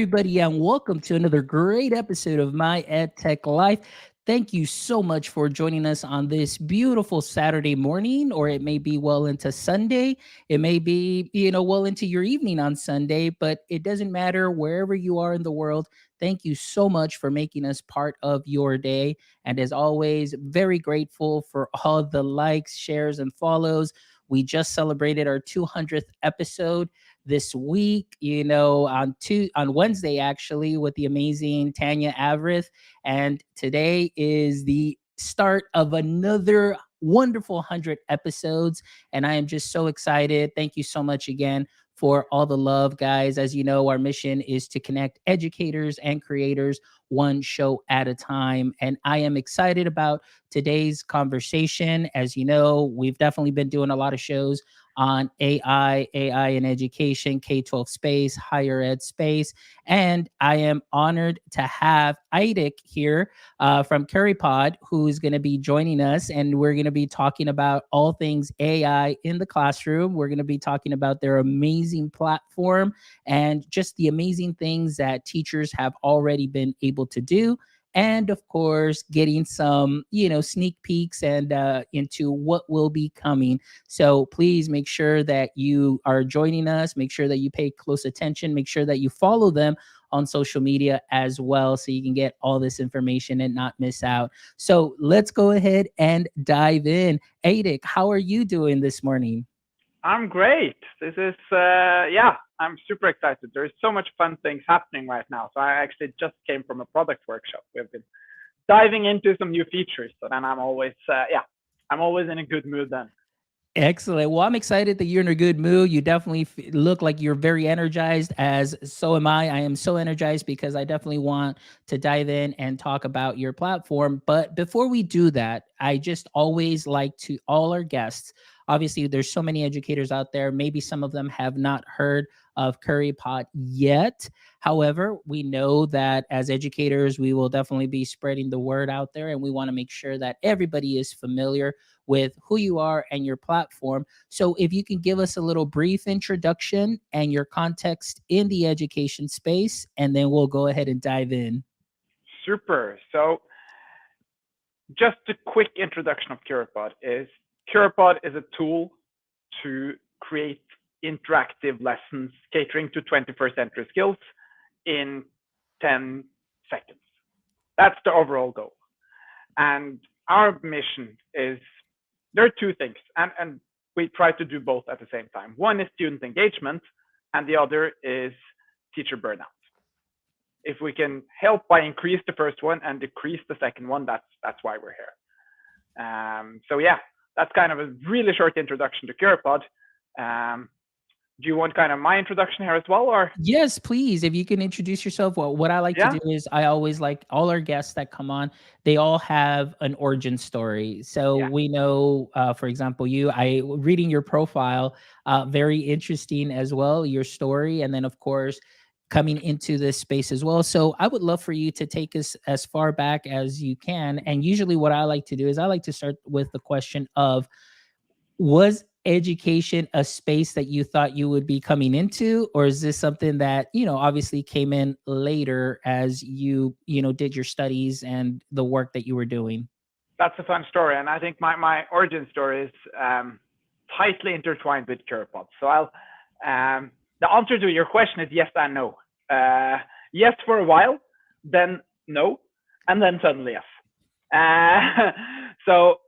everybody, and welcome to another great episode of My EdTech Life. Thank you so much for joining us on this beautiful Saturday morning, or it may be well into Sunday. It may be, well into your evening on Sunday, but it doesn't matter wherever you are in the world. Thank you so much for making us part of your day. And as always, very grateful for all the likes, shares, and follows. We just celebrated our 200th episode this week, on Wednesday actually with the amazing Tanya Avrith. And today is the start of another wonderful 100 episodes. And I am just so excited. Thank you so much again for all the love, guys. As you know, our mission is to connect educators and creators one show at a time. And I am excited about today's conversation. As you know, we've definitely been doing a lot of shows on AI in education, K-12 space, higher ed space. And I am honored to have Eirik here from Curipod, who is going to be joining us. And we're going to be talking about all things AI in the classroom. We're going to be talking about their amazing platform and just the amazing things that teachers have already been able to do, and of course getting some sneak peeks and into what will be coming. So please make sure that you are joining us, make sure that you pay close attention, make sure that you follow them on social media as well, so you can get all this information and not miss out. So let's go ahead and dive in. Eirik, how are you doing this morning? I'm great. This is, I'm super excited. There's so much fun things happening right now. So I actually just came from a product workshop. We've been diving into some new features. So then I'm always in a good mood then. Excellent. Well, I'm excited that you're in a good mood. You definitely look like you're very energized, as so am I. I am so energized because I definitely want to dive in and talk about your platform. But before we do that, I just always like to all our guests. Obviously, there's so many educators out there. Maybe some of them have not heard of Curipod yet. However, we know that as educators, we will definitely be spreading the word out there, and we want to make sure that everybody is familiar with who you are and your platform. So if you can give us a little brief introduction and your context in the education space, and then we'll go ahead and dive in. Super. So just a quick introduction of Curipod is a tool to create interactive lessons catering to 21st century skills in 10 seconds. That's the overall goal. And our mission is, there are two things, and we try to do both at the same time. One is student engagement, and the other is teacher burnout. If we can help by increase the first one and decrease the second one, that's why we're here. That's kind of a really short introduction to Curipod. Do you want kind of my introduction here as well, or? Yes, please. If you can introduce yourself. Well, what I like to Yeah. do is I always like all our guests that come on, they all have an origin story. So Yeah. we know, for example, I reading your profile, very interesting as well, your story. And then, of course, coming into this space as well. So I would love for you to take us as far back as you can. And usually what I like to do is I like to start with the question of, was education a space that you thought you would be coming into, or is this something that obviously came in later as you did your studies and the work that you were doing? That's a fun story, and I think my origin story is tightly intertwined with Curipod. So the answer to your question is yes and no. Yes for a while, then no, and then suddenly yes. So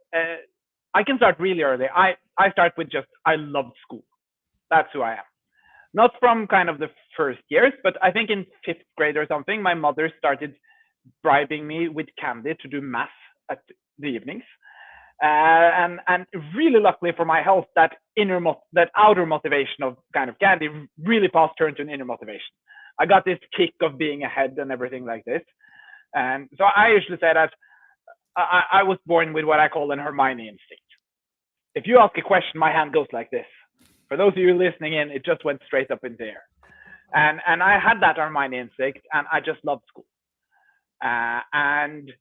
I can start really early. I start with just, I loved school. That's who I am. Not from kind of the first years, but I think in fifth grade or something, my mother started bribing me with candy to do math at the evenings. And really luckily for my health, that outer motivation of kind of candy really fast turned to an inner motivation. I got this kick of being ahead and everything like this. And so I usually say that I was born with what I call an Hermione instinct. If you ask a question, my hand goes like this. For those of you listening in, it just went straight up in the air. And I had that Hermione instinct, and I just loved school. And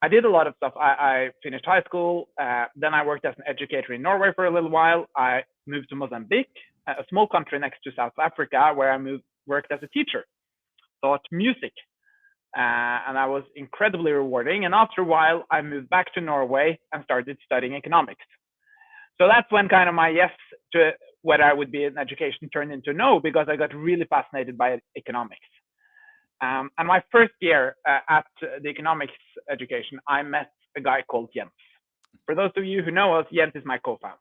I did a lot of stuff. I finished high school. Then I worked as an educator in Norway for a little while. I moved to Mozambique, a small country next to South Africa, where I worked as a teacher taught music. And that was incredibly rewarding. And after a while, I moved back to Norway and started studying economics. So that's when kind of my yes to whether I would be in education turned into no, because I got really fascinated by economics. And my first year at the economics education, I met a guy called Jens. For those of you who know us, Jens is my co-founder.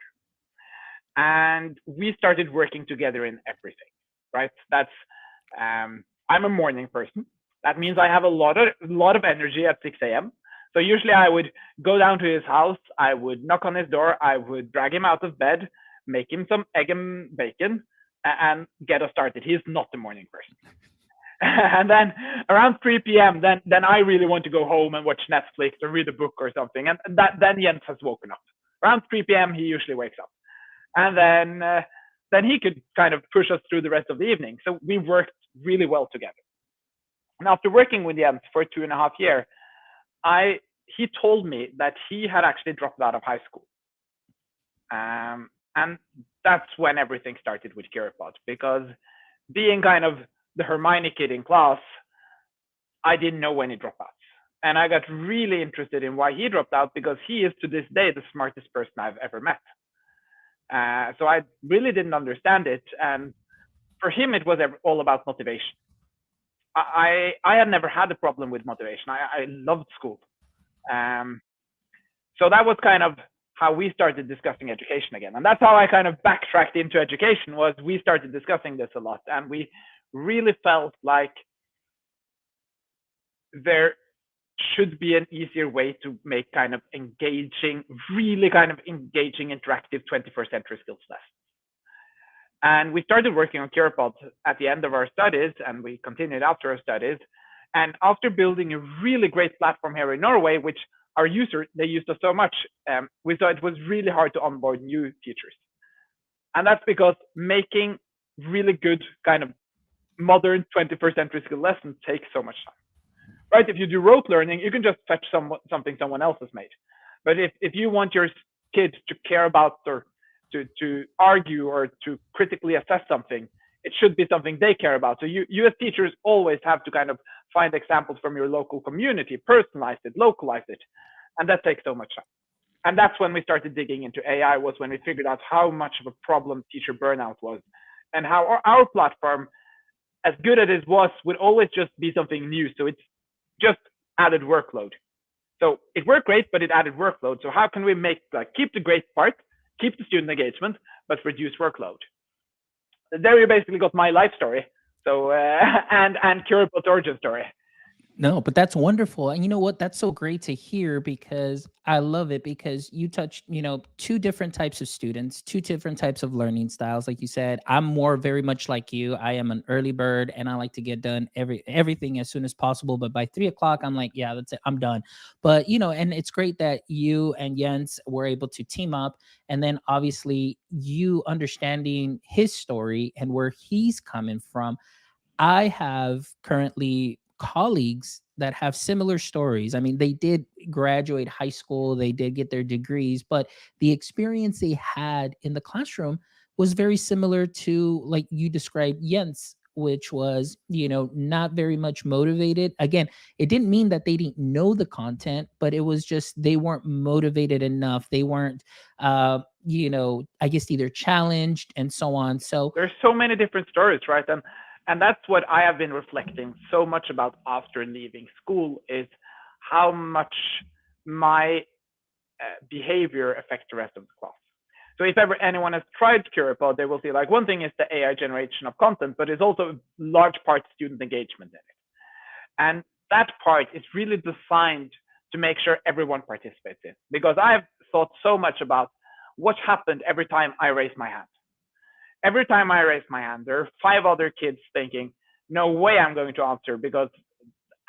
And we started working together in everything, right? I'm a morning person. That means I have a lot of energy at 6 a.m. So usually I would go down to his house, I would knock on his door, I would drag him out of bed, make him some egg and bacon, and get us started. He's not a morning person. And then around 3 p.m., then I really want to go home and watch Netflix or read a book or something. And then Jens has woken up. Around 3 p.m., he usually wakes up. And then he could kind of push us through the rest of the evening. So we worked really well together. And after working with Jens for 2.5 years, he told me that he had actually dropped out of high school. And that's when everything started with Curipod, because being kind of the Hermione kid in class, I didn't know any dropouts. And I got really interested in why he dropped out, because he is to this day the smartest person I've ever met. So I really didn't understand it. And for him, it was all about motivation. I had never had a problem with motivation. I loved school. So that was kind of how we started discussing education again. And that's how I kind of backtracked into education, was we started discussing this a lot. And we really felt like there should be an easier way to make kind of engaging, really kind of engaging, interactive 21st century skills lessons. And we started working on Curipod at the end of our studies, and we continued after our studies. And after building a really great platform here in Norway, which our users, they used us so much, we saw it was really hard to onboard new teachers. And that's because making really good kind of modern 21st century skill lessons takes so much time. Right? If you do rote learning, you can just fetch something someone else has made. But if you want your kid to care about or to argue or to critically assess something, it should be something they care about. So you as teachers always have to kind of find examples from your local community, personalize it, localize it. And that takes so much time. And that's when we started digging into AI, was when we figured out how much of a problem teacher burnout was, and how our platform, as good as it was, would always just be something new. So it's just added workload. So it worked great, but it added workload. So how can we keep the great part, keep the student engagement, but reduce workload? There you basically got my life story. So and Curipod's origin story. No, but that's wonderful. And you know what? That's so great to hear, because I love it, because you touched, two different types of students, two different types of learning styles. Like you said, I'm more very much like you. I am an early bird, and I like to get done everything as soon as possible. But by 3 o'clock, I'm like, yeah, that's it. I'm done. But, and it's great that you and Jens were able to team up. And then obviously you understanding his story and where he's coming from. I have currently colleagues that have similar stories. I mean, they did graduate high school, they did get their degrees, but the experience they had in the classroom was very similar to, like you described, Jens, which was, not very much motivated. Again, it didn't mean that they didn't know the content, but it was just they weren't motivated enough. They weren't, I guess either challenged and so on. So there's so many different stories, right? And that's what I have been reflecting so much about after leaving school, is how much my behavior affects the rest of the class. So if ever anyone has tried Curipod, they will see, like, one thing is the AI generation of content, but it's also a large part student engagement in it. And that part is really designed to make sure everyone participates in. Because I've thought so much about what happened every time I raise my hand. Every time I raise my hand, there are 5 other kids thinking, no way I'm going to answer, because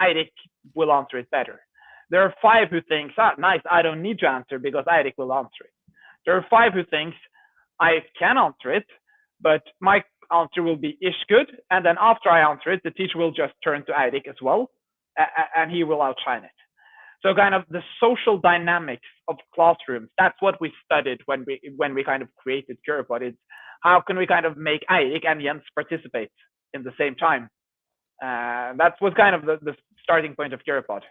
Eirik will answer it better. There are 5 who think, nice, I don't need to answer because Eirik will answer it. There are 5 who think, I can answer it, but my answer will be ish good. And then after I answer it, the teacher will just turn to Eirik as well, and he will outshine it. So kind of the social dynamics of classrooms, that's what we studied when we kind of created Curipod. It's how can we kind of make Eirik and Jens participate in the same time? That was kind of the starting point of Curipod.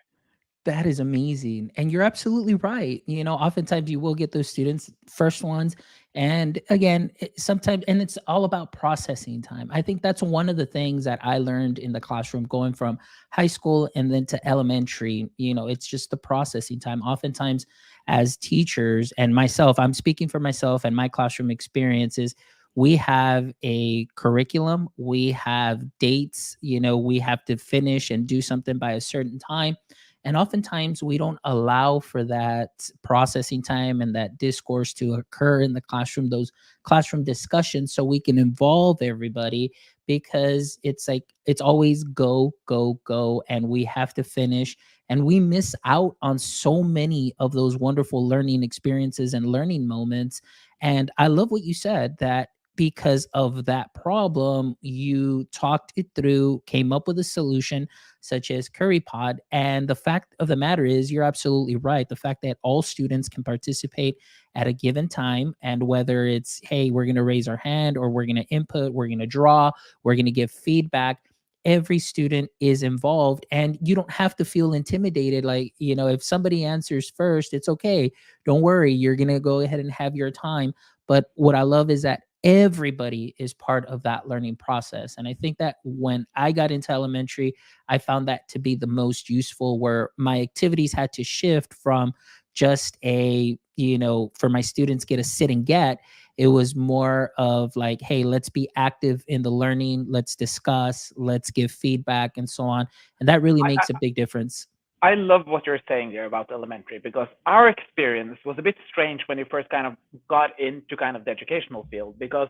That is amazing. And you're absolutely right. Oftentimes you will get those students, first ones. And again, sometimes, and it's all about processing time. I think that's one of the things that I learned in the classroom going from high school and then to elementary. It's just the processing time. Oftentimes, as teachers and myself, I'm speaking for myself and my classroom experiences. We have a curriculum, we have dates, we have to finish and do something by a certain time, and oftentimes we don't allow for that processing time and that discourse to occur in the classroom, those classroom discussions, so we can involve everybody, because it's like it's always go, go, go, and we have to finish. And we miss out on so many of those wonderful learning experiences and learning moments. And I love what you said, that because of that problem, you talked it through, came up with a solution such as Curipod. And the fact of the matter is, you're absolutely right. The fact that all students can participate at a given time, and whether it's, hey, we're going to raise our hand, or we're going to input, we're going to draw, we're going to give feedback. Every student is involved, and you don't have to feel intimidated. Like, if somebody answers first, it's okay. Don't worry, you're going to go ahead and have your time. But what I love is that everybody is part of that learning process. And I think that when I got into elementary, I found that to be the most useful, where my activities had to shift from just for my students get a sit and get. It was more of like, hey, let's be active in the learning, let's discuss, let's give feedback, and so on. And that really I, makes a big difference. I love what you're saying there about elementary, because our experience was a bit strange when we first kind of got into kind of the educational field, because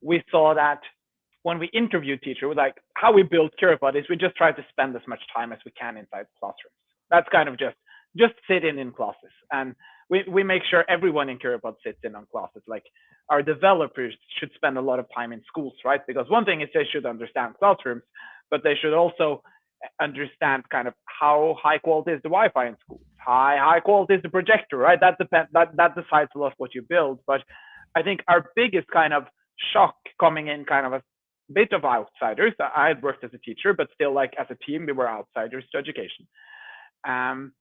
we saw that when we interviewed teachers, like how we built Curipod is we just try to spend as much time as we can inside classrooms. That's kind of just sit in classes, and we make sure everyone in Curipod sits in on classes. Like our developers should spend a lot of time in schools, right? Because one thing is they should understand classrooms, but they should also understand kind of how high quality is the Wi-Fi in schools, high quality is the projector, right? That decides a lot what you build. But I think our biggest kind of shock coming in kind of a bit of outsiders. I had worked as a teacher, but still, like as a team, we were outsiders to education. Um,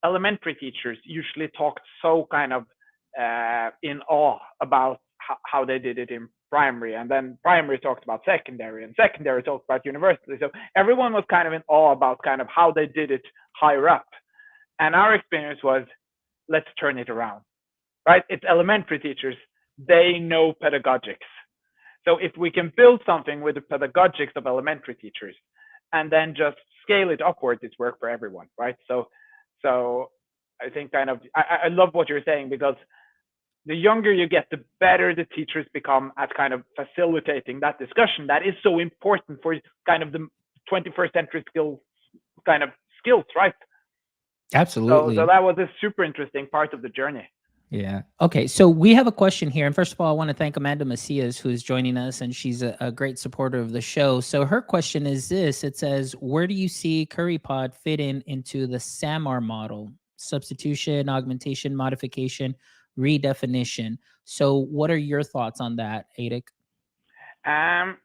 Elementary teachers usually talked so kind of in awe about how they did it in primary, and then primary talked about secondary, and secondary talked about university. So everyone was kind of in awe about kind of how they did it higher up. And our experience was, let's turn it around, right? It's elementary teachers, they know pedagogics. So if we can build something with the pedagogics of elementary teachers and then just scale it upwards, it's work for everyone, right? So I think kind of I love what you're saying, because the younger you get, the better the teachers become at kind of facilitating that discussion that is so important for kind of the 21st century skills, right? So Absolutely. that was a super interesting part of the journey. Yeah. Okay. So we have a question here. And first of all, I want to thank Amanda Macias, who is joining us, and she's a great supporter of the show. So her question is this: it says, where do you see Curipod fit into the SAMR model? Substitution, augmentation, modification, redefinition. So what are your thoughts on that, Eirik? Um,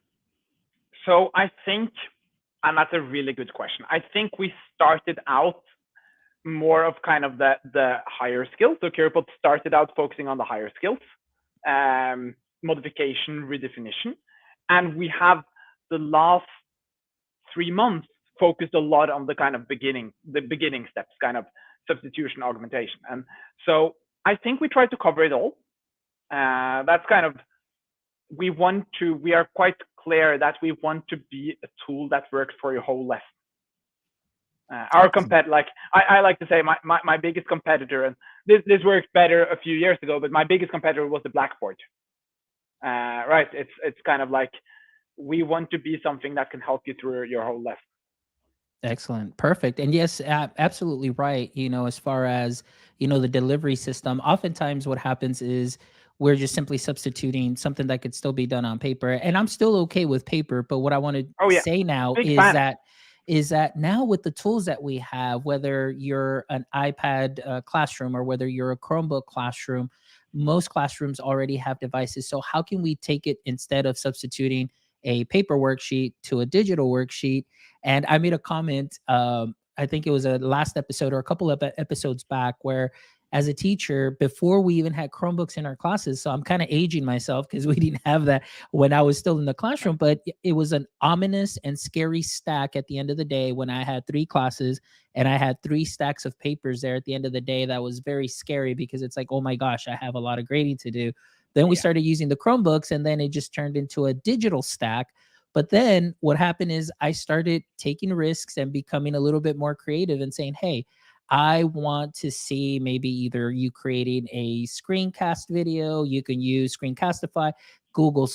so I think, and that's a really good question. I think we started out more of kind of the higher skills. So Curipod started out focusing on the higher skills, modification, redefinition, and we have the last 3 months focused a lot on the kind of the beginning steps, kind of substitution, augmentation, and so I think we try to cover it all. That's kind of we are quite clear that we want to be a tool that works for your whole lesson. Our like I like to say my biggest competitor, and this worked better a few years ago, but my biggest competitor was the blackboard. Right? It's kind of like we want to be something that can help you through your whole lesson. Excellent. Perfect. And yes, absolutely right. As far as, the delivery system, oftentimes what happens is we're just simply substituting something that could still be done on paper. And I'm still okay with paper, but what I want to Oh yeah, say now big is fan. that now with the tools that we have, whether you're an iPad classroom or whether you're a Chromebook classroom, most classrooms already have devices. So how can we take it, instead of substituting a paper worksheet to a digital worksheet. And I made a comment, I think it was a last episode or a couple of episodes back, where as a teacher, before we even had Chromebooks in our classes, so I'm kind of aging myself because we didn't have that when I was still in the classroom, but it was an ominous and scary stack at the end of the day when I had three classes and I had three stacks of papers there at the end of the day. That was very scary because it's like, oh my gosh, I have a lot of grading to do. Then we Yeah. started using the Chromebooks, and then it just turned into a digital stack. But then what happened is I started taking risks and becoming a little bit more creative and saying, hey, I want to see maybe either you creating a screencast video. You can use Screencastify, Google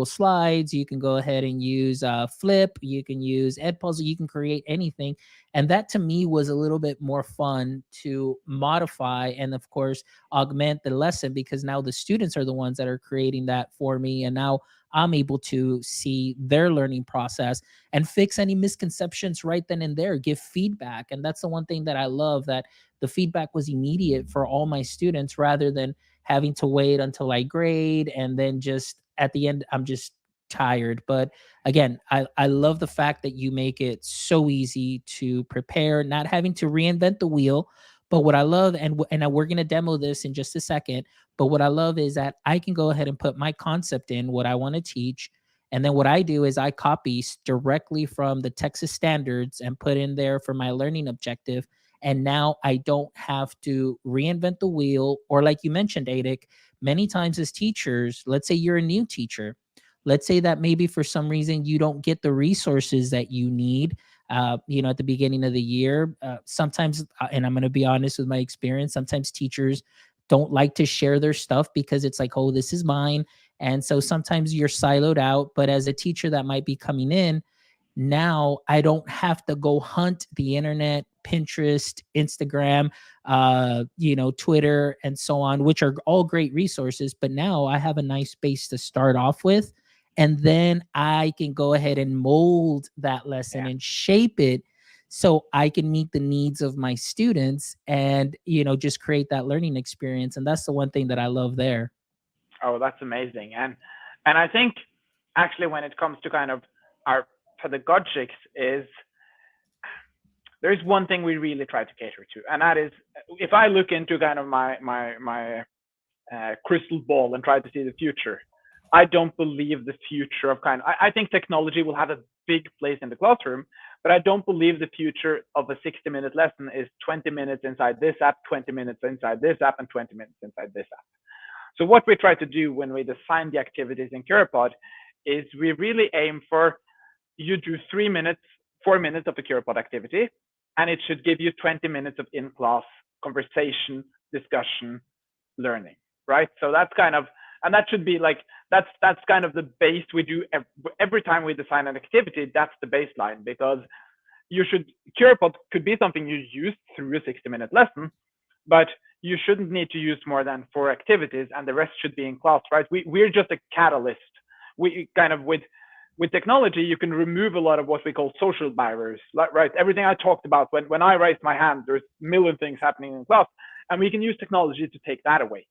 Slides. You can go ahead and use Flip. You can use Edpuzzle. You can create anything, and that to me was a little bit more fun to modify and, of course, augment the lesson, because now the students are the ones that are creating that for me, and now I'm able to see their learning process and fix any misconceptions right then and there, give feedback. And that's the one thing that I love, that the feedback was immediate for all my students rather than having to wait until I grade and then just at the end I'm just tired. But again, I love the fact that you make it so easy to prepare, not having to reinvent the wheel. But what I love, and we're going to demo this in just a second, but what I love is that I can go ahead and put my concept in, what I want to teach, and then what I do is I copy directly from the Texas standards and put in there for my learning objective. And now I don't have to reinvent the wheel. Or, like you mentioned, Eirik, many times as teachers, let's say you're a new teacher. Let's say that maybe for some reason you don't get the resources that you need. At the beginning of the year, sometimes, and I'm going to be honest with my experience, sometimes teachers don't like to share their stuff because it's like, oh, this is mine. And so sometimes you're siloed out. But as a teacher that might be coming in, now I don't have to go hunt the internet, Pinterest, Instagram, Twitter, and so on, which are all great resources. But now I have a nice base to start off with. And then I can go ahead and mold that lesson Yeah. and shape it so I can meet the needs of my students and, just create that learning experience. And that's the one thing that I love there. Oh, that's amazing. And I think actually when it comes to kind of our pedagogics is there's one thing we really try to cater to, and that is if I look into kind of my crystal ball and try to see the future. I don't believe the future of I think technology will have a big place in the classroom, but I don't believe the future of a 60-minute lesson is 20 minutes inside this app, 20 minutes inside this app, and 20 minutes inside this app. So what we try to do when we design the activities in Curipod is we really aim for you do 3 minutes, 4 minutes of a Curipod activity, and it should give you 20 minutes of in-class conversation, discussion, learning, right? So that's kind of, and that should be like, that's kind of the base we do every time we design an activity. That's the baseline, because Curipod could be something you use through a 60-minute lesson, but you shouldn't need to use more than 4 activities, and the rest should be in class, right? We're just a catalyst. We kind of, with technology, you can remove a lot of what we call social barriers, right? Everything I talked about, when I raise my hand, there's a million things happening in class, and we can use technology to take that away.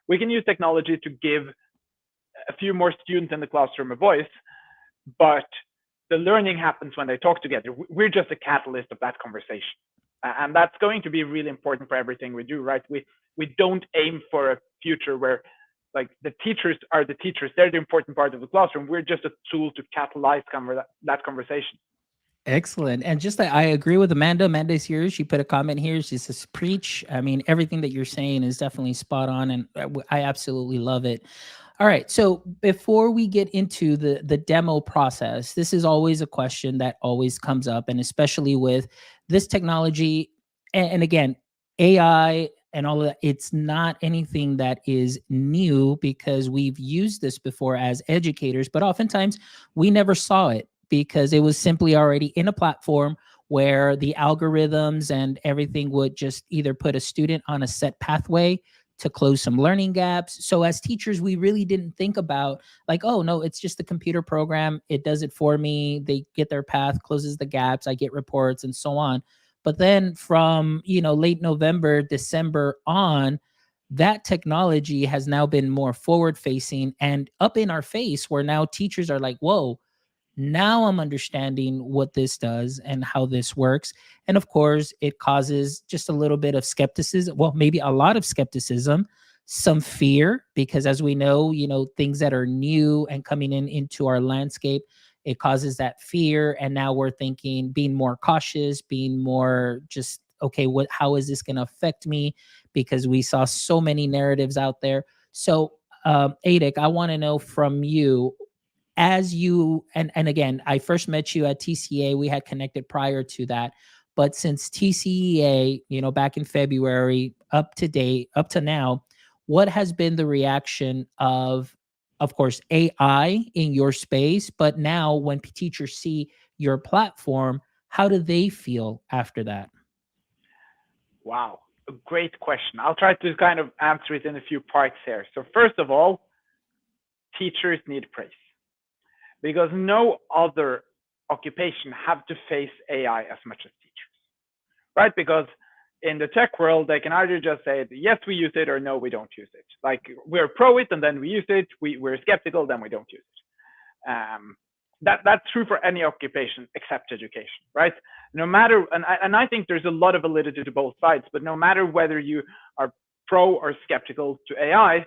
We can use technology to give a few more students in the classroom a voice, but the learning happens when they talk together. We're just a catalyst of that conversation. And that's going to be really important for everything we do, right? We don't aim for a future where like the teachers are the teachers. They're the important part of the classroom. We're just a tool to catalyze that conversation. Excellent. And just that I agree with Amanda. Amanda's here. She put a comment here. She says, preach. I mean, everything that you're saying is definitely spot on. And I absolutely love it. All right. So before we get into the demo process, this is always a question that always comes up, and especially with this technology, and again, AI and all of that, it's not anything that is new because we've used this before as educators, but oftentimes we never saw it because it was simply already in a platform where the algorithms and everything would just either put a student on a set pathway to close some learning gaps. So as teachers, we really didn't think about like, oh no, it's just the computer program. It does it for me. They get their path, closes the gaps. I get reports and so on. But then from, late November, December on, that technology has now been more forward facing and up in our face where now teachers are like, whoa, Now I'm understanding what this does and how this works. And of course, it causes just a little bit of skepticism. Well, maybe a lot of skepticism, some fear, because as we know, things that are new and coming in into our landscape, it causes that fear. And now we're thinking, being more cautious, being more just, okay, how is this going to affect me? Because we saw so many narratives out there. So, Eirik, I want to know from you, as you, and again, I first met you at TCA. We had connected prior to that, but since TCEA, back in February, up to date, up to now, what has been the reaction of course, AI in your space, but now when teachers see your platform, how do they feel after that? Wow, a great question. I'll try to kind of answer it in a few parts here. So first of all, teachers need praise because no other occupation have to face AI as much as teachers, right? Because in the tech world, they can either just say, yes, we use it, or no, we don't use it. Like, we're pro it and then we use it. We're skeptical, then we don't use it. That's true for any occupation except education, right? No matter, and I think there's a lot of validity to both sides, but no matter whether you are pro or skeptical to AI,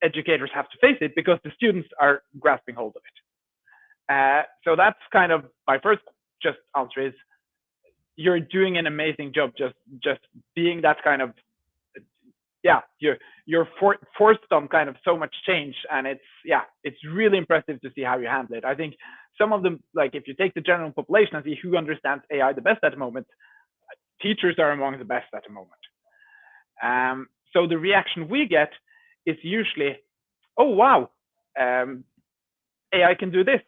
educators have to face it because the students are grasping hold of it. So that's kind of my first just answer is, you're doing an amazing job just being that kind of, yeah, you're forced on kind of so much change, and it's really impressive to see how you handle it. I think some of them, like if you take the general population and see who understands AI the best at the moment, teachers are among the best at the moment. So the reaction we get is usually, oh wow, AI can do this.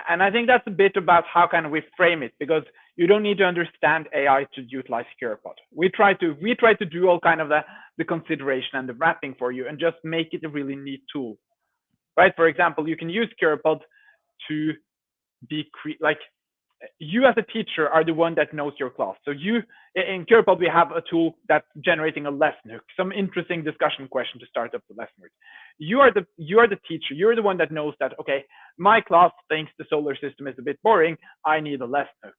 And I think that's a bit about how kind of we frame it, because you don't need to understand AI to utilize Curipod. We try to do all kind of the consideration and the wrapping for you and just make it a really neat tool, right? For example, you can use Curipod to be like, you as a teacher are the one that knows your class. So you, in Curipod, we have a tool that's generating a lesson hook, some interesting discussion question to start up the lesson with. You are the teacher. You're the one that knows that, okay, my class thinks the solar system is a bit boring. I need a lesson hook.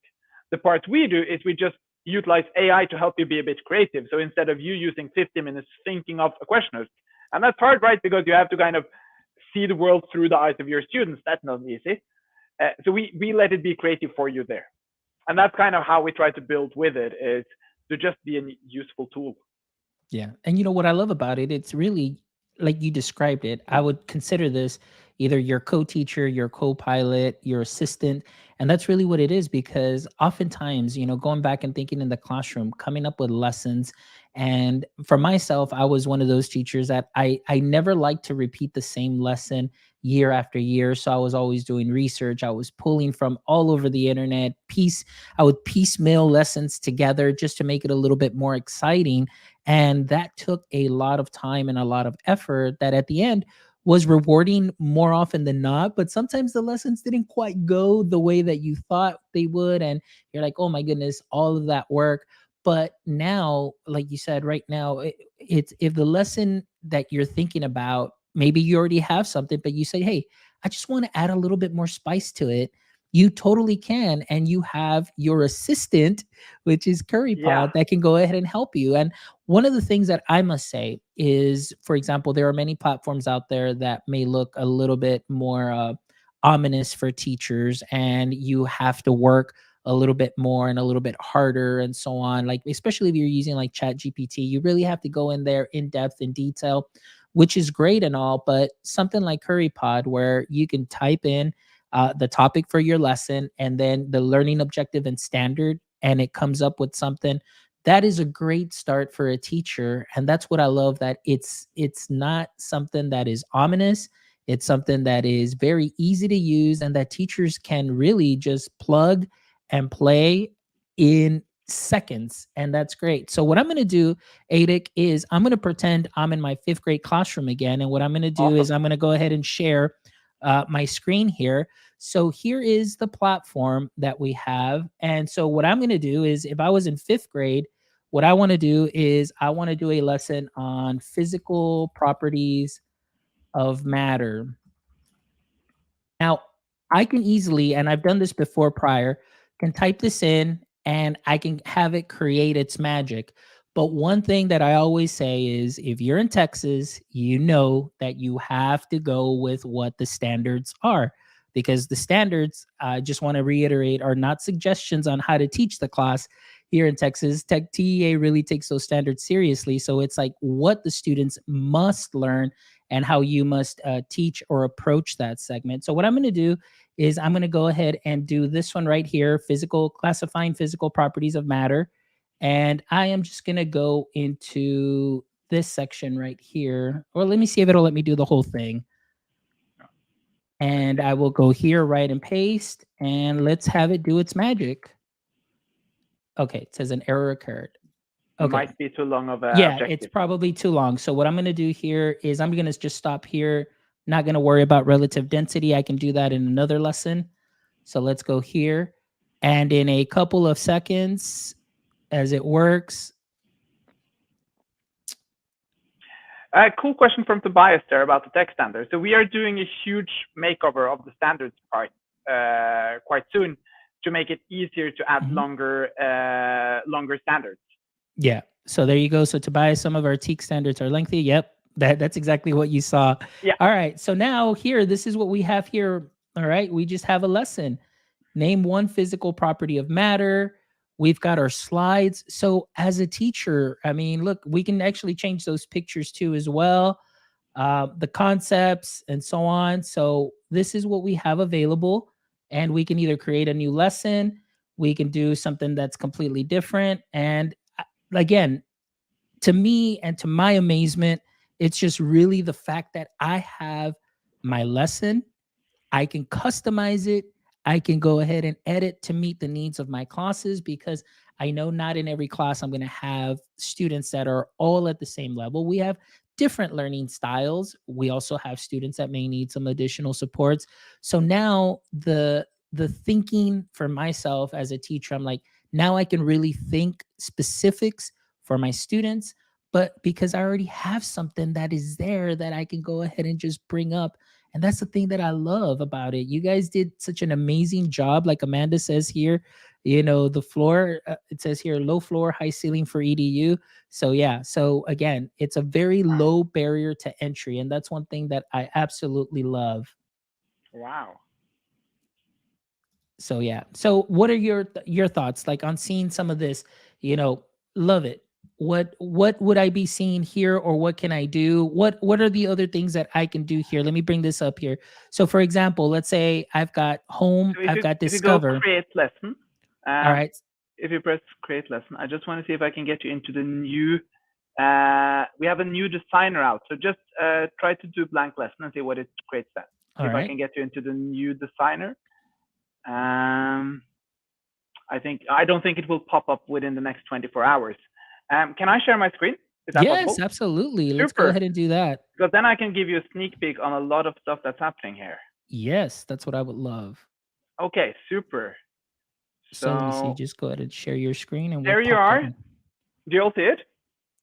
The part we do is we just utilize AI to help you be a bit creative. So instead of you using 50 minutes thinking of a question hook, and that's hard, right? Because you have to kind of see the world through the eyes of your students. That's not easy. So we let it be creative for you there. And that's kind of how we try to build with it, is to just be a useful tool. Yeah. And what I love about it, it's really like you described it. I would consider this either your co-teacher, your co-pilot, your assistant. And that's really what it is, because oftentimes, going back and thinking in the classroom, coming up with lessons. And for myself, I was one of those teachers that I never liked to repeat the same lesson year after year. So I was always doing research. I was pulling from all over the internet, I would piecemeal lessons together just to make it a little bit more exciting, and that took a lot of time and a lot of effort that at the end was rewarding more often than not. But sometimes the lessons didn't quite go the way that you thought they would. And you're like, oh my goodness, all of that work. But now, like you said, right now, it's if the lesson that you're thinking about, maybe you already have something, but you say, hey, I just want to add a little bit more spice to it. You totally can. And you have your assistant, which is Yeah, Curipod, that can go ahead and help you. And one of the things that I must say is, for example, there are many platforms out there that may look a little bit more ominous for teachers, and you have to work a little bit more and a little bit harder and so on. Like, especially if you're using like Chat GPT, you really have to go in there in depth and detail, which is great and all. But something like Currypod, where you can type in the topic for your lesson and then the learning objective and standard, and it comes up with something that is a great start for a teacher. And that's what I love, that it's not something that is ominous. It's something that is very easy to use, and that teachers can really just plug and play in seconds. And that's great. So what I'm going to do, Adic, is I'm going to pretend I'm in my fifth grade classroom again. And what I'm going to do is awesome. I'm going to go ahead and share my screen here. So here is the platform that we have. And so what I'm going to do is, if I was in fifth grade, what I want to do is I want to do a lesson on physical properties of matter. Now, I can easily, and I've done this before prior, can type this in and I can have it create its magic. But one thing that I always say is if you're in Texas, you know that you have to go with what the standards are, because the standards, I just want to reiterate, are not suggestions on how to teach the class. Here in Texas, Tech TEA really takes those standards seriously. So it's like what the students must learn and how you must teach or approach that segment. So what I'm going to do is I'm going to go ahead and do this one right here, physical, classifying physical properties of matter. And I am just going to go into this section right here. Or let me see if it'll let me do the whole thing. And I will go here, right, and paste, and let's have it do its magic. Okay, it says an error occurred. It Okay. might be too long of a Yeah, it's objective. probably too long. So what I'm going to do here is I'm going to just stop here. Not going to worry about relative density. I can do that in another lesson. So let's go here. And in a couple of seconds, as it works. Cool question from Tobias there about the tech standard. So we are doing a huge makeover of the standards part quite soon to make it easier to add longer standards. Yeah. So there you go. So Tobias, some of our TEAC standards are lengthy. Yep. That's exactly what you saw. Yeah. All right. So now here, this is what we have here. All right. We just have a lesson. Name one physical property of matter. We've got our slides. So as a teacher, I mean, look, we can actually change those pictures too as well. The concepts and so on. So this is what we have available, and we can either create a new lesson, we can do something that's completely different. And again, to me and to my amazement, it's just really the fact that I have my lesson, I can customize it. I can go ahead and edit to meet the needs of my classes, because I know not in every class I'm going to have students that are all at the same level. We have different learning styles. We also have students that may need some additional supports. So now the thinking for myself as a teacher, I'm like, now I can really think specifics for my students, but because I already have something that is there that I can go ahead and just bring up. And that's the thing that I love about it. You guys did such an amazing job. Like Amanda says here, you know, the floor, it says here, low floor, high ceiling for EDU. So, yeah. So, again, it's a very low barrier to entry. And that's one thing that I absolutely love. Wow. So, yeah. So, what are your thoughts like on seeing some of this? You know, love it. What would I be seeing here, or what can I do? What are the other things that I can do here? Let me bring this up here. So for example, let's say I've got home, So I've got if you go discover. create lesson, All right. if you press create lesson, I just want to see if I can get you into the new. We have a new designer out, so just try to do blank lesson and see what it creates then. All If I right. can get you into the new designer. I don't think it will pop up within the next 24 hours. Can I share my screen? Is that Yes, possible? absolutely. Let's go Super. ahead and do that. Because then I can give you a sneak peek on a lot of stuff that's happening here. Yes, that's what I would love. Okay, super. So let me see. So Just go ahead and share your screen and we'll there you pop that are. in. Do you all see it?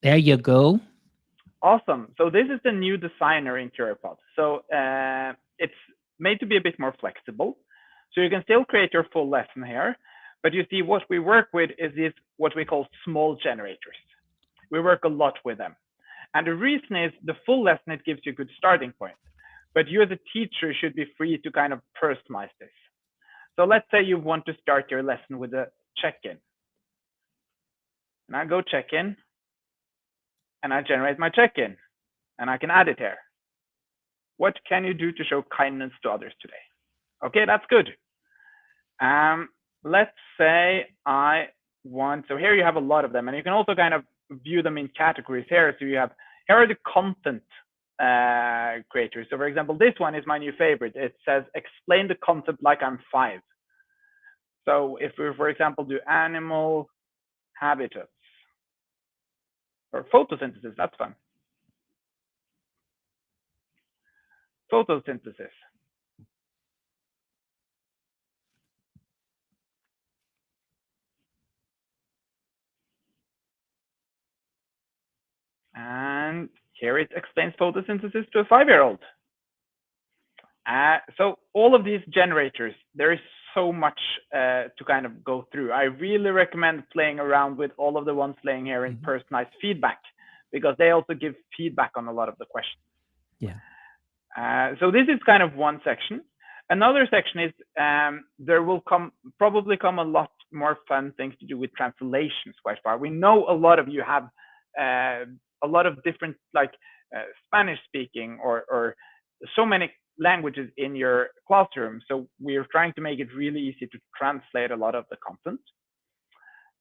There you go. Awesome. So this is the new designer in Curipod. So it's made to be a bit more flexible. So you can still create your full lesson here, but you see what we work with is these what we call small generators. We work a lot with them. And the reason is the full lesson, it gives you a good starting point. But you as a teacher should be free to kind of personalize this. So let's say you want to start your lesson with a check-in. And I go check-in, and I generate my check-in, and I can add it here. What can you do to show kindness to others today? Okay, that's good. Let's say I want, so here you have a lot of them, and you can also kind of view them in categories here. So you have, here are the content creators. So for example, this one is my new favorite. It says, explain the concept like I'm 5. So if we, for example, do animal habitats or photosynthesis, that's fun. Photosynthesis. And here it explains photosynthesis to a 5-year-old. So all of these generators, there is so much to kind of go through. I really recommend playing around with all of the ones laying here in Mhm. personalized feedback, because they also give feedback on a lot of the questions. Yeah. So this is kind of one section. Another section is there will probably come a lot more fun things to do with translations quite far. We know a lot of you have a lot of different like Spanish speaking or so many languages in your classroom. So we're trying to make it really easy to translate a lot of the content.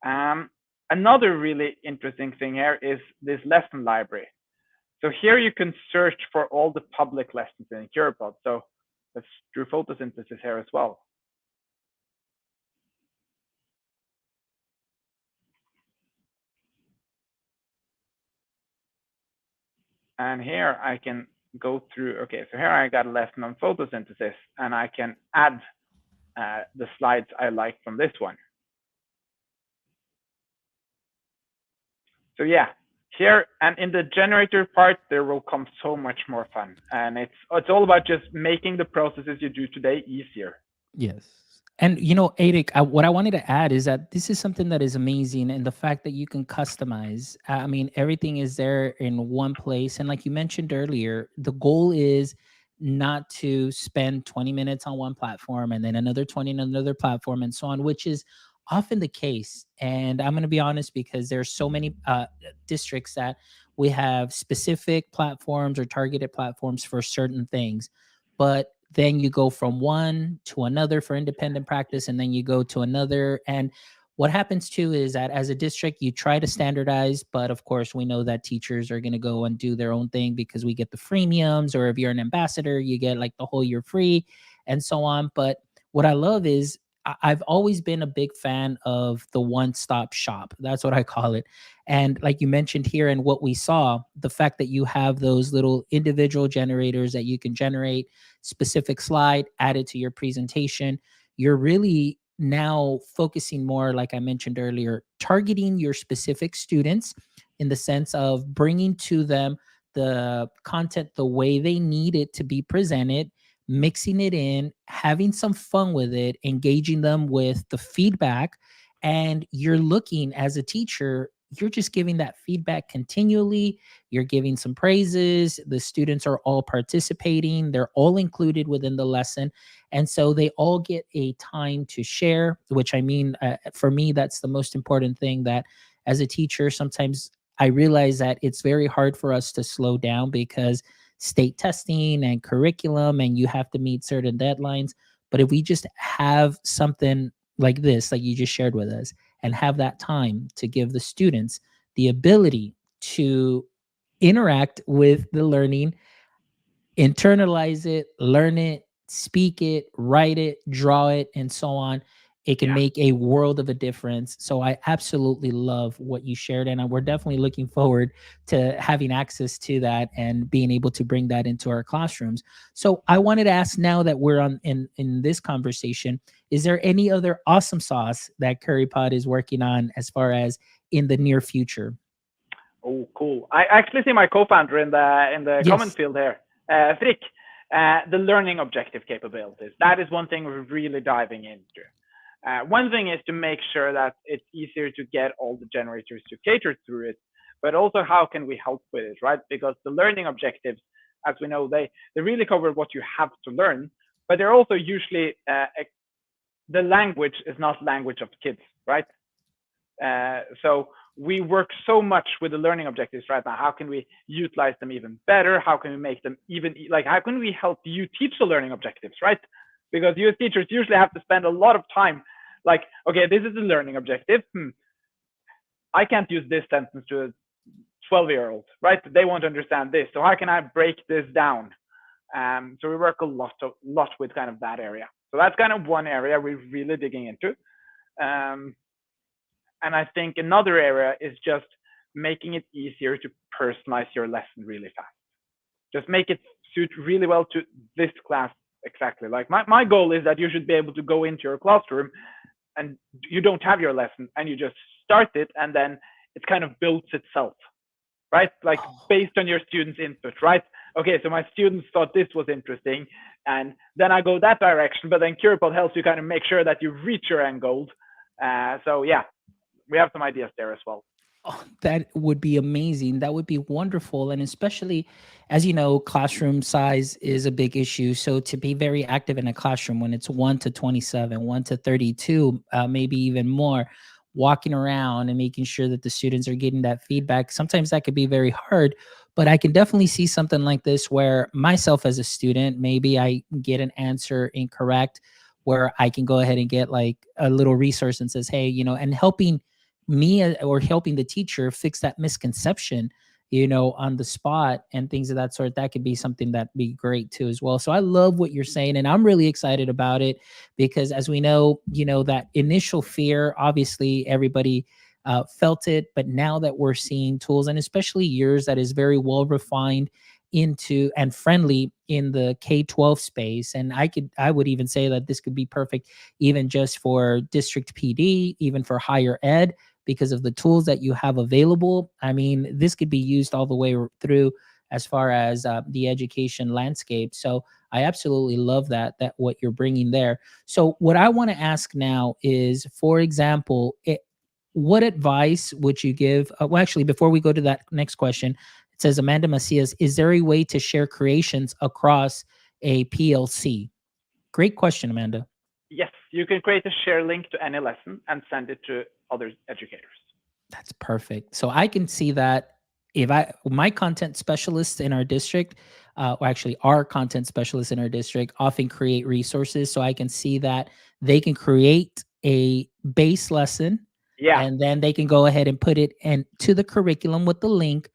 Um, Another really interesting thing here is this lesson library. So here you can search for all the public lessons in Curipod. So let's do photosynthesis here as well. And here I can go through, okay, so here I got a lesson on photosynthesis, and I can add the slides I like from this one. So yeah, here and in the generator part, there will come so much more fun. And it's all about just making the processes you do today easier. Yes. And Eirik, what I wanted to add is that this is something that is amazing, and the fact that you can customize. I mean, everything is there in one place, and like you mentioned earlier, the goal is not to spend 20 minutes on one platform and then another 20 on another platform and so on, which is often the case. And I'm going to be honest, because there's so many districts that we have specific platforms or targeted platforms for certain things, but then you go from one to another for independent practice, and then you go to another. And what happens too is that as a district, you try to standardize, but of course, we know that teachers are going to go and do their own thing because we get the freemiums, or if you're an ambassador, you get like the whole year free and so on. But what I love is I've always been a big fan of the one stop shop. That's what I call it. And like you mentioned here, and what we saw, the fact that you have those little individual generators that you can generate specific slide added to your presentation, you're really now focusing more, like I mentioned earlier, targeting your specific students in the sense of bringing to them the content the way they need it to be presented, mixing it in, having some fun with it, engaging them with the feedback. And you're looking as a teacher, you're just giving that feedback continually. You're giving some praises. The students are all participating. They're all included within the lesson. And so they all get a time to share, which I mean, for me, that's the most important thing, that as a teacher, sometimes I realize that it's very hard for us to slow down because state testing and curriculum, and you have to meet certain deadlines. But if we just have something like this, like you just shared with us, and have that time to give the students the ability to interact with the learning, internalize it, learn it, speak it, write it, draw it, and so on. It can Yeah. make a world of a difference. So I absolutely love what you shared, and we're definitely looking forward to having access to that and being able to bring that into our classrooms. So I wanted to ask, now that we're on in this conversation, is there any other awesome sauce that Curipod is working on as far as in the near future? Oh, cool. I actually see my co-founder in the comment Yes. field here, Frick. The learning objective capabilities. That is one thing we're really diving into. One thing is to make sure that it's easier to get all the generators to cater through it, but also how can we help with it, right? Because the learning objectives, as we know, they really cover what you have to learn, but they're also usually the language is not language of kids, right? So we work so much with the learning objectives right now. How can we utilize them even better? How can we make them even like how can we help you teach the learning objectives, right? Because you as teachers usually have to spend a lot of time like, okay, this is the learning objective. I can't use this sentence to a 12-year-old, right? They won't understand this. So how can I break this down? So we work a lot with kind of that area. So that's kind of one area we're really digging into. Um, and I think another area is just making it easier to personalize your lesson really fast. Just make it suit really well to this class exactly. Like my goal is that you should be able to go into your classroom and you don't have your lesson and you just start it and then it kind of builds itself, right? Like Oh, based on your students' input, right? okay, so my students thought this was interesting, and then I go that direction. But then Curipod helps you kind of make sure that you reach your end goal. So yeah, we have some ideas there as well. Oh, that would be amazing. That would be wonderful. And especially, as you know, classroom size is a big issue. So to be very active in a classroom when it's 1 to 27, 1 to 32, maybe even more, walking around and making sure that the students are getting that feedback, sometimes that could be very hard. But I can definitely see something like this where myself as a student, maybe I get an answer incorrect, where I can go ahead and get like a little resource and says, hey, and helping me or helping the teacher fix that misconception, on the spot and things of that sort. That could be something that'd be great too as well. So I love what you're saying, and I'm really excited about it because, as we know, that initial fear, obviously everybody felt it, but now that we're seeing tools, and especially yours that is very well refined into and friendly in the K-12 space, and I would even say that this could be perfect even just for district PD, even for higher ed, because of the tools that you have available. I mean, this could be used all the way through as far as the education landscape. So I absolutely love that what you're bringing there. So what I want to ask now is, for example, what advice would you give? Well, actually, before we go to that next question, it says Amanda Macias, is there a way to share creations across a PLC? Great question, Amanda. Yes, you can create a share link to any lesson and send it to other educators. That's perfect. So I can see that if my content specialists in our district, or actually our content specialists in our district, often create resources. So I can see that they can create a base lesson, Yeah, and then they can go ahead and put it into the curriculum with the link.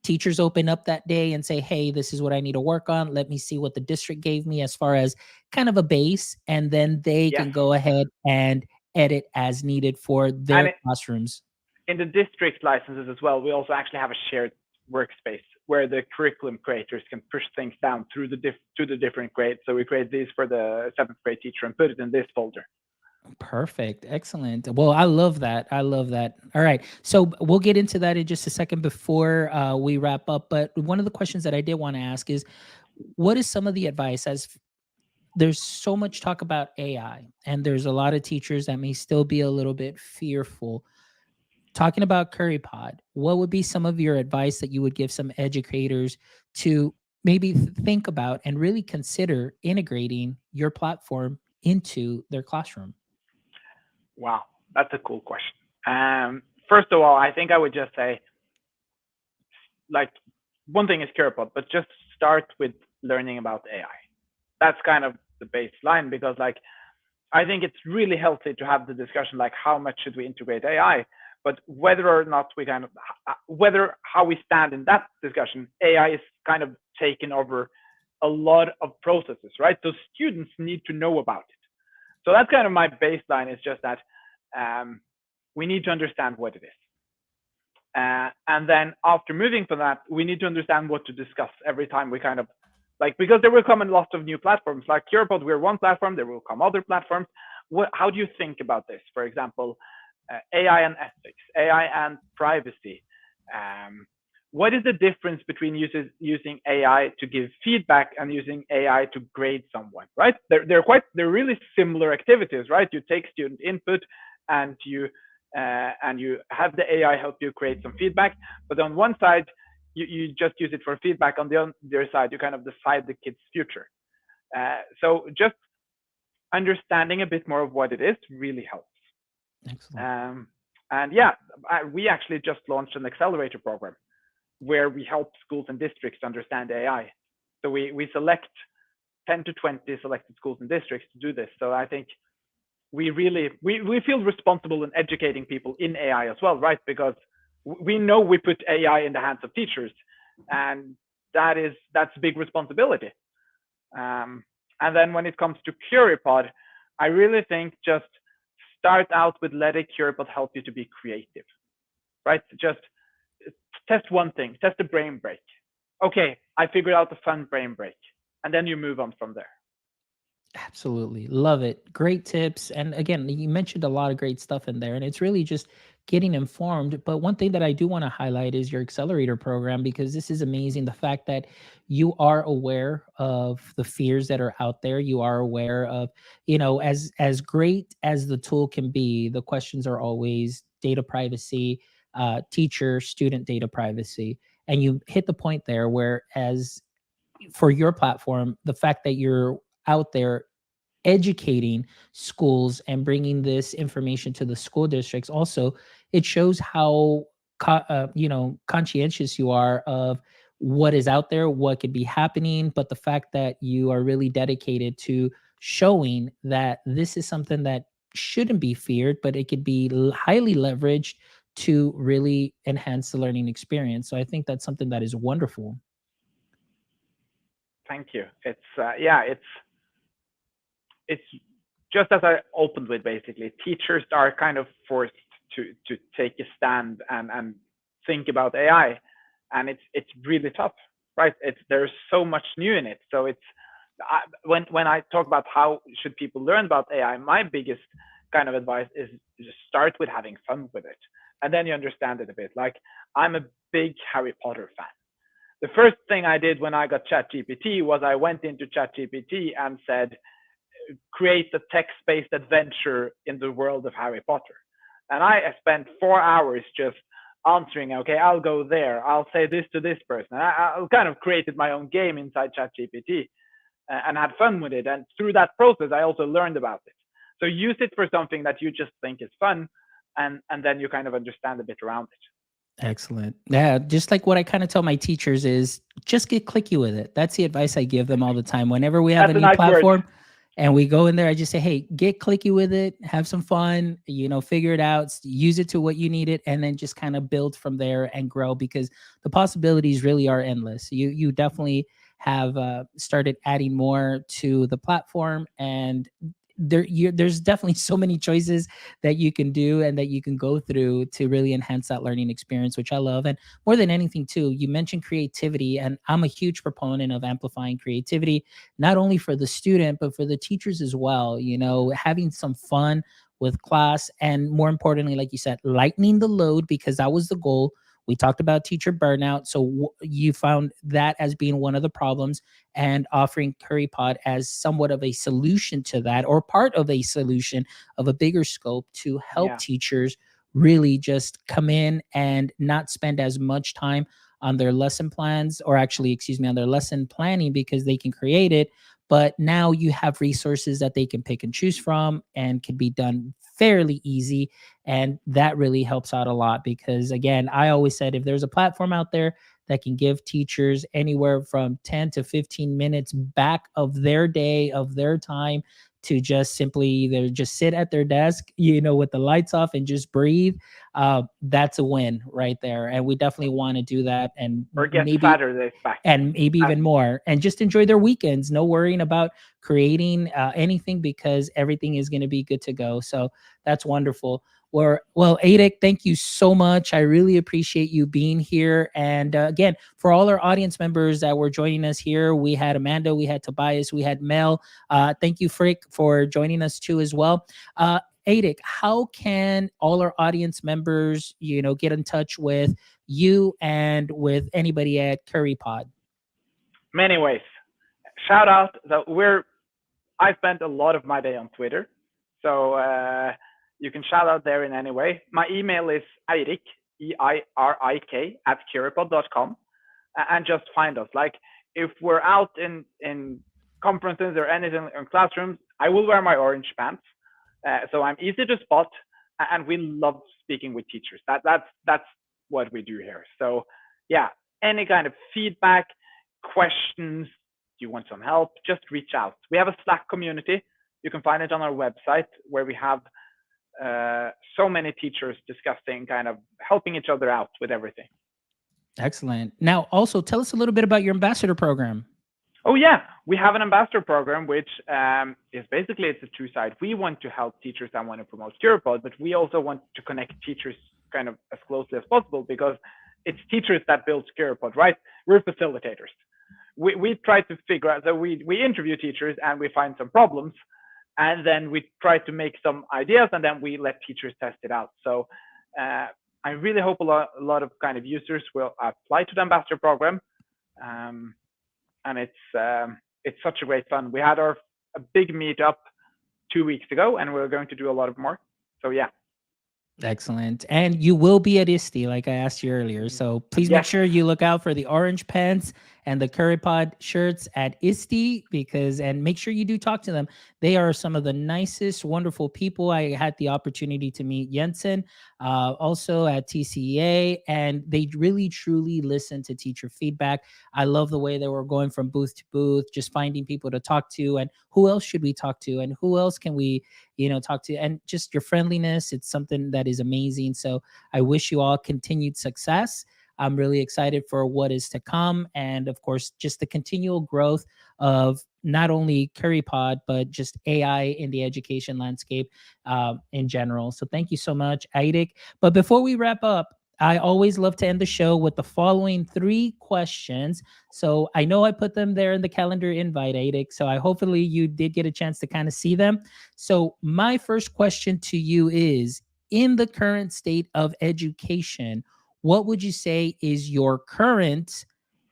Teachers open up that day and say, hey, this is what I need to work on. Let me see what the district gave me as far as kind of a base. And then they yes. can go ahead and edit as needed for And their classrooms. in the district licenses as well, we also actually have a shared workspace where the curriculum creators can push things down through to the different grades. So we create these for the seventh grade teacher and put it in this folder. Perfect. Excellent. Well, I love that. I love that. All right. So we'll get into that in just a second before we wrap up. But one of the questions that I did want to ask is, what is some of the advice, as there's so much talk about AI, and there's a lot of teachers that may still be a little bit fearful. Talking about Curipod, what would be some of your advice that you would give some educators to maybe think about and really consider integrating your platform into their classroom? Wow, that's a cool question. First of all, I think I would just say, like, one thing is Curipod, but just start with learning about AI. That's kind of the baseline because, like, I think it's really healthy to have the discussion like how much should we integrate AI, but whether or not we kind of whether how we stand in that discussion, AI is kind of taken over a lot of processes, right? So students need to know about it. So that's kind of my baseline. Is just that we need to understand what it is. And then after moving from that, we need to understand what to discuss every time we kind of like, because there will come in lots of new platforms like Curipod. We're one platform. There will come other platforms. How do you think about this? For example, AI and ethics, AI and privacy. What is the difference between using AI to give feedback and using AI to grade someone? Right? They're really similar activities, right? You take student input and you have the AI help you create some feedback. But on one side, you just use it for feedback. On the other side, you kind of decide the kid's future. So just understanding a bit more of what it is really helps. Excellent. And yeah, we actually just launched an accelerator program where we help schools and districts understand AI. So we select 10 to 20 selected schools and districts to do this. So I think we really we feel responsible in educating people in AI as well, right? Because we know we put AI in the hands of teachers, and that's a big responsibility. And then when it comes to Curipod, I really think just start out with letting Curipod help you to be creative, right? Just test one thing, test a brain break. Okay, I figured out the fun brain break, and then you move on from there. Absolutely. Love it. Great tips. And again, you mentioned a lot of great stuff in there. And it's really just getting informed. But one thing that I do want to highlight is your accelerator program, because this is amazing. The fact that you are aware of the fears that are out there, you are aware of, as great as the tool can be, the questions are always data privacy, teacher student data privacy. And you hit the point there where, as for your platform, the fact that you're out there educating schools and bringing this information to the school districts, also it shows how conscientious you are of what is out there, what could be happening. But the fact that you are really dedicated to showing that this is something that shouldn't be feared, but it could be highly leveraged to really enhance the learning experience. So I think that's something that is wonderful. Thank you. It's just as I opened with, basically, teachers are kind of forced to take a stand and think about AI, and it's really tough, right? There's so much new in it. So when I talk about how should people learn about AI, my biggest kind of advice is just start with having fun with it, and then you understand it a bit. Like, I'm a big Harry Potter fan. The first thing I did when I got ChatGPT was I went into ChatGPT and said, create a text-based adventure in the world of Harry Potter. And I spent 4 hours just answering, okay, I'll go there, I'll say this to this person. I kind of created my own game inside ChatGPT and had fun with it. And through that process, I also learned about it. So use it for something that you just think is fun, and then you kind of understand a bit around it. Excellent. Yeah, just like what I kind of tell my teachers is just get clicky with it. That's the advice I give them all the time. Whenever we have a That's a new nice word. platform and we go in there, I just say, hey, get clicky with it, have some fun, figure it out, use it to what you need it, and then just kind of build from there and grow, because the possibilities really are endless. You definitely have started adding more to the platform, and there's definitely so many choices that you can do and that you can go through to really enhance that learning experience, which I love. And more than anything too, you mentioned creativity, and I'm a huge proponent of amplifying creativity, not only for the student but for the teachers as well. Having some fun with class, and more importantly, like you said, lightening the load, because that was the goal. We talked about teacher burnout, so you found that as being one of the problems, and offering Curipod as somewhat of a solution to that, or part of a solution of a bigger scope, to help Yeah. teachers really just come in and not spend as much time on their lesson plans, or actually, excuse me, on their lesson planning, because they can create it. But now you have resources that they can pick and choose from, and can be done fairly easy. And that really helps out a lot, because again, I always said, if there's a platform out there that can give teachers anywhere from 10 to 15 minutes back of their day, of their time, to just simply either just sit at their desk, with the lights off, and just breathe, that's a win right there. And we definitely want to do that. And Or get maybe Saturdays back. and maybe even more, and just enjoy their weekends, no worrying about creating anything, because everything is going to be good to go. So that's wonderful. Well, Eirik, thank you so much. I really appreciate you being here. And again, for all our audience members that were joining us here, we had Amanda, we had Tobias, we had Mel. Thank you, Frick, for joining us too as well. Eirik, how can all our audience members, get in touch with you and with anybody at Curipod? Many ways. Shout out that I spent a lot of my day on Twitter, so you can shout out there in any way. My email is Eirik, EIRIK, at curipod.com, and just find us. Like, if we're out in conferences or anything in classrooms, I will wear my orange pants, so I'm easy to spot, and we love speaking with teachers. That's what we do here. So yeah, any kind of feedback, questions, do you want some help, just reach out. We have a Slack community. You can find it on our website, where we have so many teachers discussing, kind of helping each other out with everything. Excellent. Now, also tell us a little bit about your ambassador program. Oh yeah, we have an ambassador program, which is basically, it's a two-side. We want to help teachers that want to promote Curipod, but we also want to connect teachers kind of as closely as possible, because it's teachers that build Curipod, right? We're facilitators. We try to figure out, so we interview teachers and we find some problems, and then we try to make some ideas, and then we let teachers test it out. So I really hope a lot of kind of users will apply to the ambassador program, um, and it's such a great fun. We had our a big meetup 2 weeks ago, and we're going to do a lot of more. So yeah, Excellent. And you will be at ISTE, like I asked you earlier. So please make yes, sure you look out for the orange pants and the Curipod shirts at ISTE and make sure you do talk to them. They are some of the nicest, wonderful people. I had the opportunity to meet Jensen also at TCEA, and they really, truly listen to teacher feedback. I love the way they were going from booth to booth, just finding people to talk to and who else should we talk to and who else can we talk to, and just your friendliness. It's something that is amazing. So I wish you all continued success. I'm really excited for what is to come. And of course, just the continual growth of not only Curipod, but just AI in the education landscape in general. So thank you so much, Eirik. But before we wrap up, I always love to end the show with the following 3 questions. So I know I put them there in the calendar invite, Eirik. So I hopefully you did get a chance to kind of see them. So my first question to you is, in the current state of education, what would you say is your current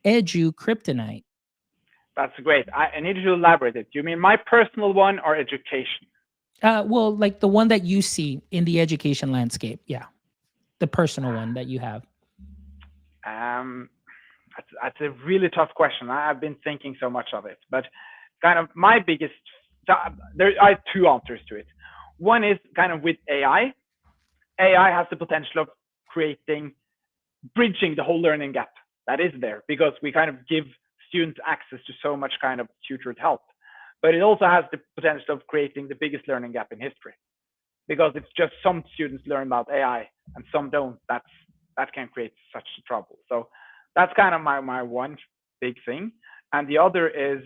edu kryptonite? that's great. I need you to elaborate it. Do you mean my personal one or education? Well, like the one that you see in the education landscape. Yeah. The personal one that you have. Um, that's a really tough question. I've been thinking so much of it, but kind of my biggest there are 2 answers to it. One is kind of with AI. AI has the potential of bridging the whole learning gap that is there because we kind of give students access to so much kind of tutored help. But it also has the potential of creating the biggest learning gap in history because it's just some students learn about AI and some don't. That can create such trouble. So that's kind of my one big thing. And the other is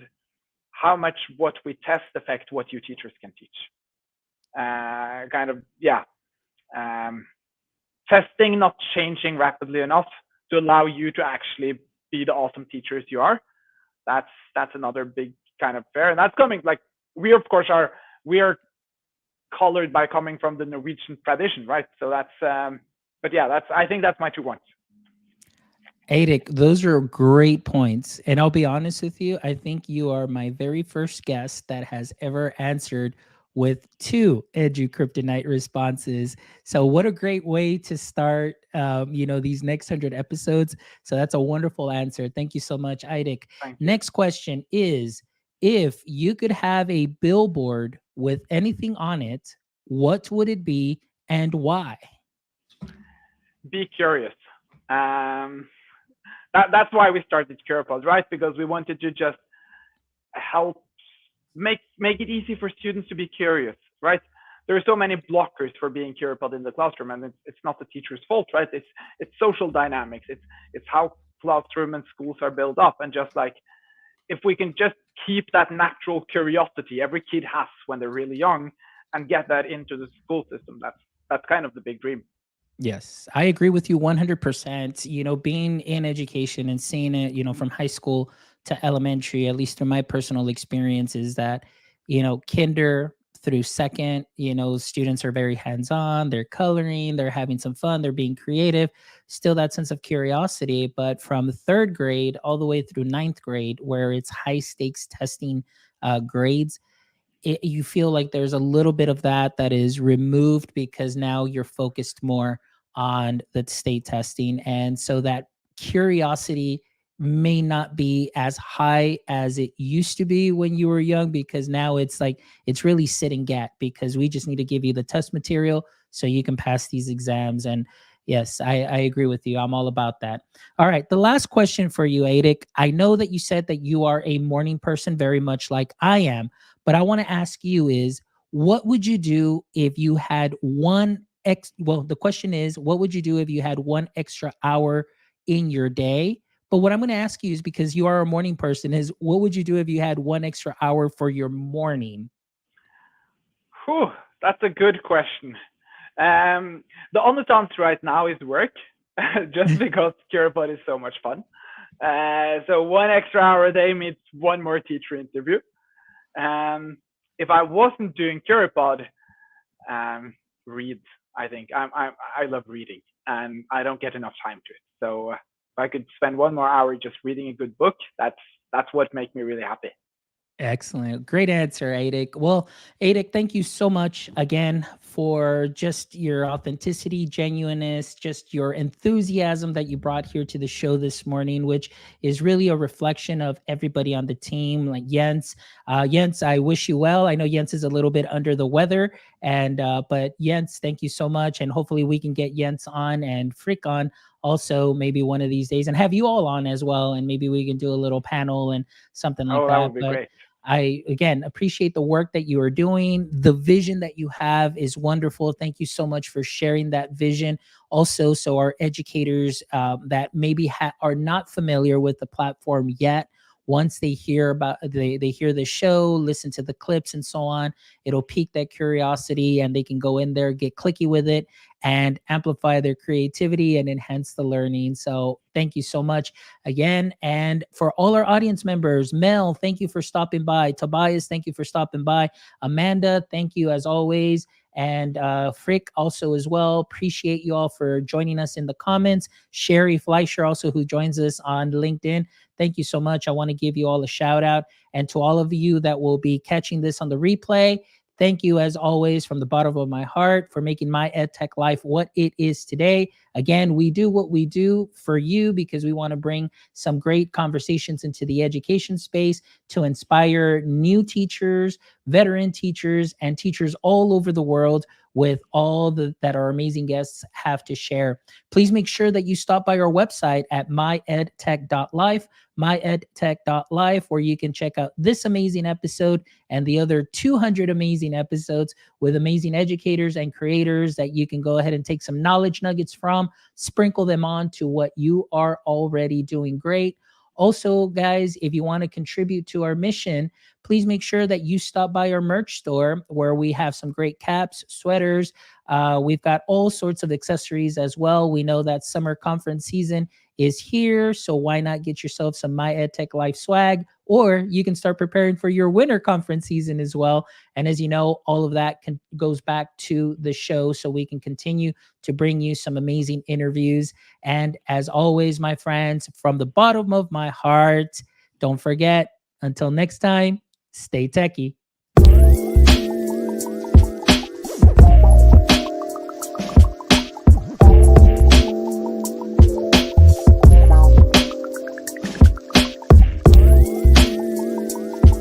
how much what we test affect what you teachers can teach. Kind of, yeah. Um, Testing not changing rapidly enough to allow you to actually be the awesome teachers you are. That's another big kind of fair, and that's coming like we of course are colored by coming from the Norwegian tradition, right? So but yeah, I think that's my 2 points. Eirik, those are great points. And I'll be honest with you, I think you are my very first guest that has ever answered with 2 edu kryptonite responses. So what a great way to start these next 100 episodes. So that's a wonderful answer. Thank you so much, Eirik. Thank you. Next question is, if you could have a billboard with anything on it, what would it be and why? Be curious. Um, that's why we started Curipod, right? Because we wanted to just help make it easy for students to be curious, right? There are so many blockers for being Curipod in the classroom, and it's not the teacher's fault, right? It's social dynamics. It's how classroom and schools are built up, and just like if we can just keep that natural curiosity every kid has when they're really young and get that into the school system, that's kind of the big dream. Yes, I agree with you 100%. Being in education and seeing it, from high school to elementary, at least through my personal experience, is that, kinder through second, students are very hands on, they're coloring, they're having some fun, they're being creative, still that sense of curiosity. But from third grade all the way through ninth grade, where it's high stakes testing grades, you feel like there's a little bit of that is removed because now you're focused more on the state testing. And so that curiosity may not be as high as it used to be when you were young, because now it's like it's really sit and get, because we just need to give you the test material so you can pass these exams. And yes, I agree with you. I'm all about that. All right, the last question for you, Eirik. I know that you said that you are a morning person, very much like I am, but I want to ask you is, what would you do if you had the question is, what would you do if you had 1 extra hour in your day? But what I'm going to ask you is, because you are a morning person, is what would you do if you had 1 extra hour for your morning? Whew, that's a good question. The honest answer right now is work, just because Curipod is so much fun. So 1 extra hour a day means one more teacher interview. If I wasn't doing Curipod, read. I think I love reading, and I don't get enough time to it. So if I could spend 1 more hour just reading a good book, that's what makes me really happy. Excellent. Great answer, Eirik. Well, Eirik, thank you so much again for just your authenticity, genuineness, just your enthusiasm that you brought here to the show this morning, which is really a reflection of everybody on the team, like Jens. Jens, I wish you well. I know Jens is a little bit under the weather, and but Jens, thank you so much, and hopefully we can get Jens on and Frick on also maybe one of these days, and have you all on as well, and maybe we can do a little panel and something like Oh, that that. would be But great. I again appreciate the work that you are doing. The vision that you have is wonderful. Thank you so much for sharing that vision. Also, so our educators that maybe are not familiar with the platform yet, once they hear they hear the show, listen to the clips and so on, it'll pique that curiosity and they can go in there, get clicky with it, and amplify their creativity and enhance the learning. So thank you so much again. And for all our audience members, Mel, thank you for stopping by. Tobias, thank you for stopping by. Amanda, thank you as always. And Frick also as well. Appreciate you all for joining us in the comments. Sherry Fleischer also who joins us on LinkedIn. Thank you so much. I want to give you all a shout out. And to all of you that will be catching this on the replay, thank you as always from the bottom of my heart for making my EdTech life what it is today. Again, we do what we do for you because we want to bring some great conversations into the education space to inspire new teachers, veteran teachers, and teachers all over the world with all that our amazing guests have to share. Please make sure that you stop by our website at myedtech.life, myedtech.life, where you can check out this amazing episode and the other 200 amazing episodes with amazing educators and creators that you can go ahead and take some knowledge nuggets from, sprinkle them on to what you are already doing great. Also, guys, if you want to contribute to our mission, please make sure that you stop by our merch store where we have some great caps, sweaters. We've got all sorts of accessories as well. We know that summer conference season is here, so why not get yourself some My EdTech Life swag? Or you can start preparing for your winter conference season as well. And as you know, all of that goes back to the show so we can continue to bring you some amazing interviews. And as always, my friends, from the bottom of my heart, don't forget, until next time, stay techie.